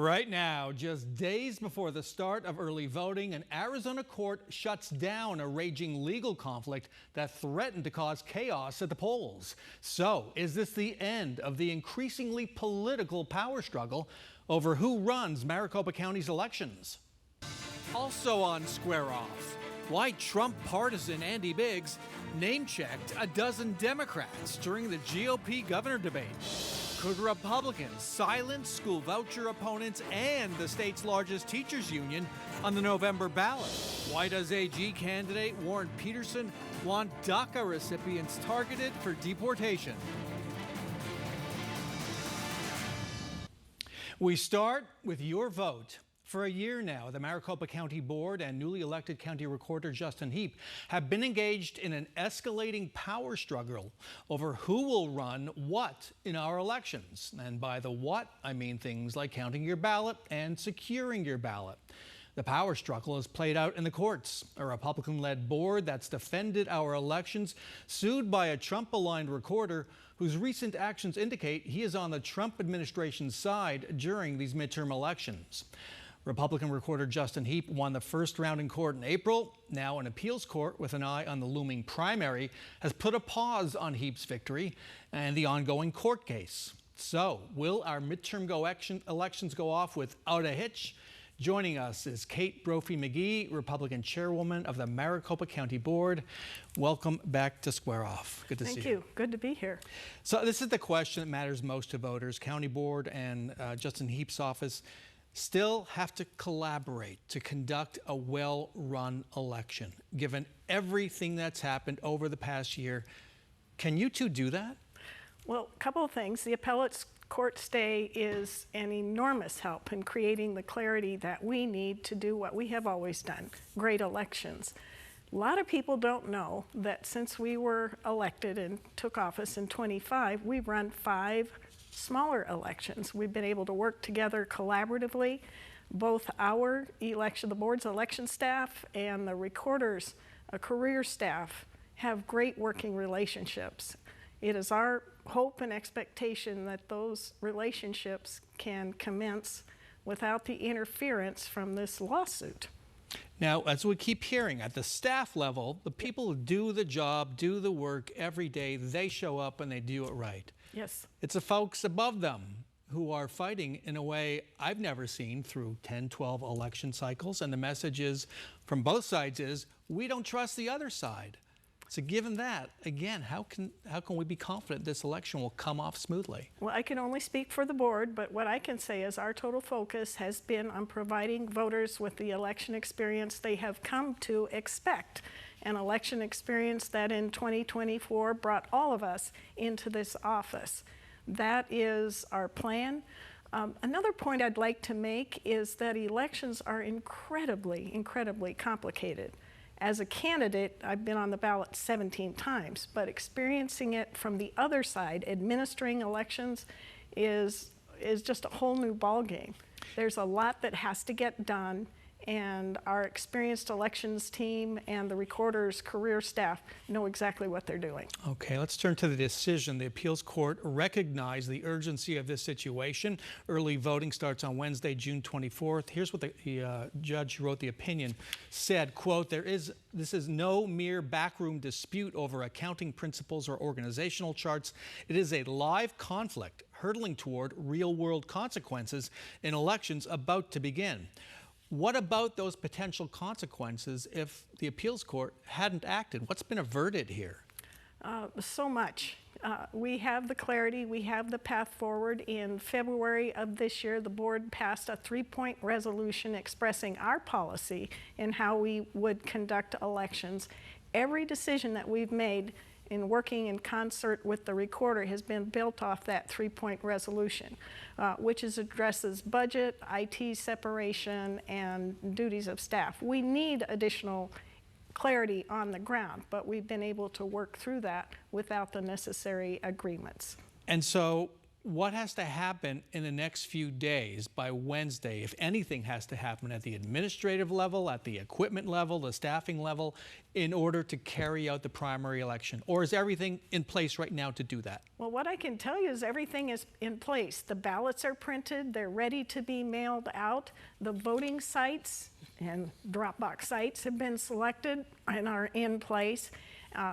Right now, just days before the start of early voting, an Arizona court shuts down a raging legal conflict that threatened to cause chaos at the polls. So, is this the end of the increasingly political power struggle over who runs Maricopa County's elections? Also on Square Off, why Trump partisan Andy Biggs name-checked a dozen Democrats during the GOP governor debate. Could Republicans silence school voucher opponents and the state's largest teachers union on the November ballot? Why does AG candidate Warren Peterson want DACA recipients targeted for deportation? We start with your vote. For a year now, the Maricopa County Board and newly elected County Recorder Justin Heap have been engaged in an escalating power struggle over who will run what in our elections. And by the what, I mean things like counting your ballot and securing your ballot. The power struggle is played out in the courts. A Republican-led board that's defended our elections, sued by a Trump-aligned recorder whose recent actions indicate he is on the Trump administration's side during these midterm elections. Republican recorder Justin Heap won the first round in court in April. Now an appeals court with an eye on the looming primary has put a pause on Heap's victory and the ongoing court case. So, will our midterm elections go off without a hitch? Joining us is Brophy McGee, Republican chairwoman of the Maricopa County Board. Welcome back to Square Off. Good to see you. Thank you. Good to be here. So this is the question that matters most to voters. County Board and Justin Heap's office still have to collaborate to conduct a well-run election. Given everything that's happened over the past year, can you two do that? Well, a couple of things. The appellate court stay is an enormous help in creating the clarity that we need to do what we have always done, great elections. A lot of people don't know that since we were elected and took office in 25, we've run 5 smaller elections. We've been able to work together collaboratively. Both our election, the board's election staff and the recorder's career staff have great working relationships. It is our hope and expectation that those relationships can commence without the interference from this lawsuit. Now, as we keep hearing, at the staff level, the people who do the job, do the work every day, they show up and they do it right. Yes. It's the folks above them who are fighting in a way I've never seen through 10, 12 election cycles. And the message is, from both sides is, we don't trust the other side. So given that, again, how can we be confident this election will come off smoothly? Well, I can only speak for the board, but what I can say is our total focus has been on providing voters with the election experience they have come to expect, an election experience that in 2024 brought all of us into this office. That is our plan. Another point I'd like to make is that elections are incredibly, incredibly complicated. As a candidate, I've been on the ballot 17 times, but experiencing it from the other side, administering elections, is just a whole new ballgame. There's a lot that has to get done, and our experienced elections team and the recorder's career staff know exactly what they're doing. Okay, let's turn to the decision. The appeals court recognized the urgency of this situation. Early voting starts on Wednesday, June 24th. Here's what the judge who wrote the opinion said, quote, this is no mere backroom dispute over accounting principles or organizational charts. It is a live conflict hurtling toward real-world consequences in elections about to begin. What about those potential consequences if the appeals court hadn't acted? What's been averted here? So much. We have the clarity, we have the path forward. In February of this year, the board passed a 3-point resolution expressing our policy in how we would conduct elections. Every decision that we've made in working in concert with the recorder has been built off that 3-point resolution, which addresses budget, IT separation, and duties of staff. We need additional clarity on the ground, but we've been able to work through that without the necessary agreements. And so What has to happen in the next few days by Wednesday, if anything has to happen at the administrative level, at the equipment level, the staffing level, in order to carry out the primary election? Or is everything in place right now to do that? Well, what I can tell you is everything is in place. The ballots are printed, they're ready to be mailed out. The voting sites and drop-box sites have been selected and are in place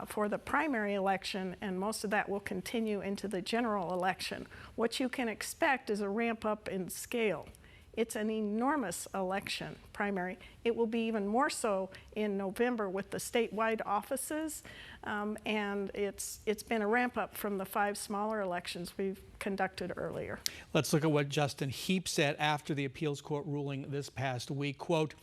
for the primary election, and most of that will continue into the general election. What you can expect is a ramp up in scale. It's an enormous election, primary. It will be even more so in November with the statewide offices, and it's been a ramp up from the 5 smaller elections we've conducted earlier. Let's look at what Justin Heap said after the appeals court ruling this past week. Quote,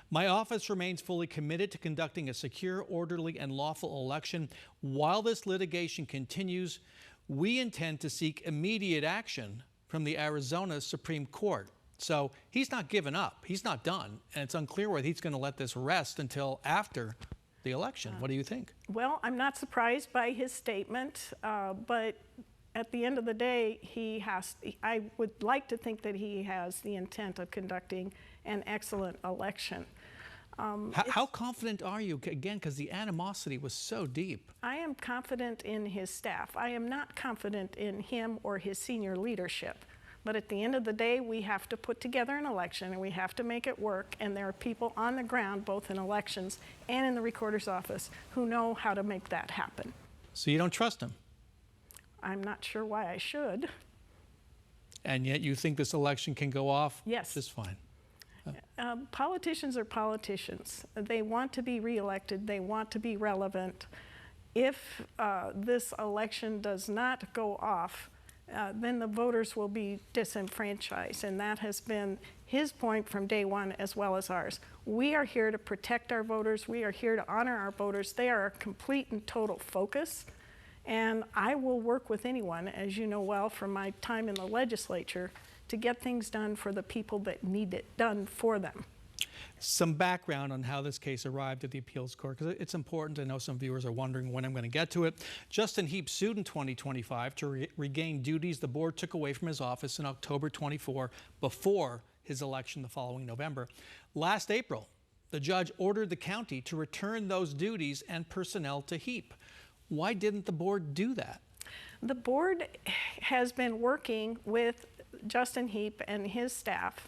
"My office remains fully committed to conducting a secure, orderly, and lawful election. While this litigation continues, we intend to seek immediate action from the Arizona Supreme Court." So he's not given up. He's not done. And it's unclear whether he's going to let this rest until after the election. What do you think? Well, I'm not surprised by his statement, but at the end of the day, I would like to think that he has the intent of conducting an excellent election. How confident are you? Again, because the animosity was so deep. I am confident in his staff. I am not confident in him or his senior leadership. But at the end of the day, we have to put together an election and we have to make it work. And there are people on the ground, both in elections and in the recorder's office, who know how to make that happen. So you don't trust him? I'm not sure why I should. And yet you think this election can go off Yes. just fine? Politicians are politicians. They want to be reelected. They want to be relevant. If this election does not go off, then the voters will be disenfranchised, and that has been his point from day one as well as ours. We are here to protect our voters. We are here to honor our voters. They are our complete and total focus, and I will work with anyone, as you know well from my time in the legislature, to get things done for the people that need it done for them. Some background on how this case arrived at the appeals court, because it's important. I know some viewers are wondering when I'm going to get to it. Justin Heap sued in 2025 to regain duties the board took away from his office in October 24 before his election the following November. Last April, the judge ordered the county to return those duties and personnel to Heap. Why didn't the board do that? The board has been working with Justin Heap and his staff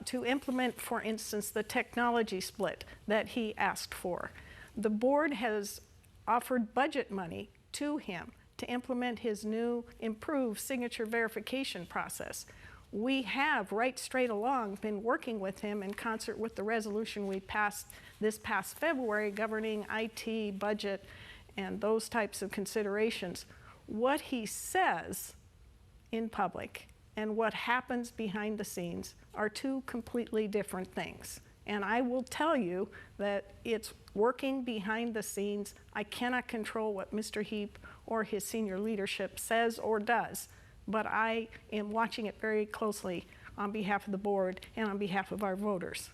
to implement, for instance, the technology split that he asked for. The board has offered budget money to him to implement his new improved signature verification process. We have, right straight along, been working with him in concert with the resolution we passed this past February governing IT, budget, and those types of considerations. What he says in public and what happens behind the scenes are 2 completely different things. And I will tell you that it's working behind the scenes. I cannot control what Mr. Heap or his senior leadership says or does, but I am watching it very closely on behalf of the board and on behalf of our voters.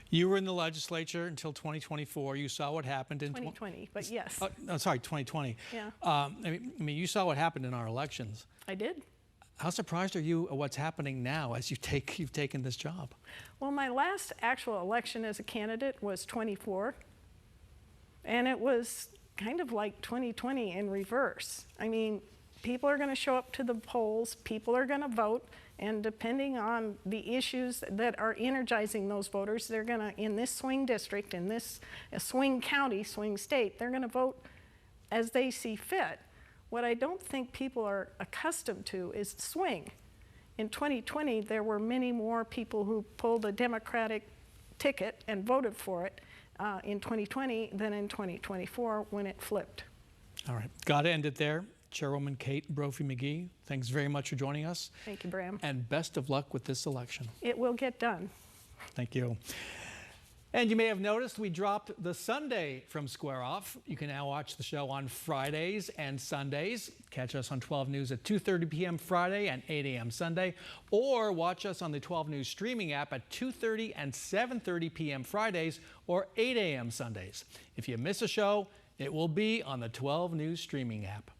You were in the legislature until 2024. You saw what happened in 2020, but yes. Sorry, 2020. Yeah. I mean, you saw what happened in our elections. I did. How surprised are you at what's happening now as you've taken this job? Well, my last actual election as a candidate was 24, and it was kind of like 2020 in reverse. I mean, people are going to show up to the polls, people are going to vote, and depending on the issues that are energizing those voters, they're going to, in this swing district, in this swing county, swing state, they're going to vote as they see fit. What I don't think people are accustomed to is swing. In 2020, there were many more people who pulled a Democratic ticket and voted for it in 2020 than in 2024 when it flipped. All right, got to end it there. Chairwoman Kate Brophy McGee, thanks very much for joining us. Thank you, Bram. And best of luck with this election. It will get done. Thank you. And you may have noticed we dropped the Sunday from Square Off. You can now watch the show on Fridays and Sundays. Catch us on 12 News at 2:30 p.m. Friday and 8 a.m. Sunday. Or watch us on the 12 News streaming app at 2:30 and 7:30 p.m. Fridays or 8 a.m. Sundays. If you miss a show, it will be on the 12 News streaming app.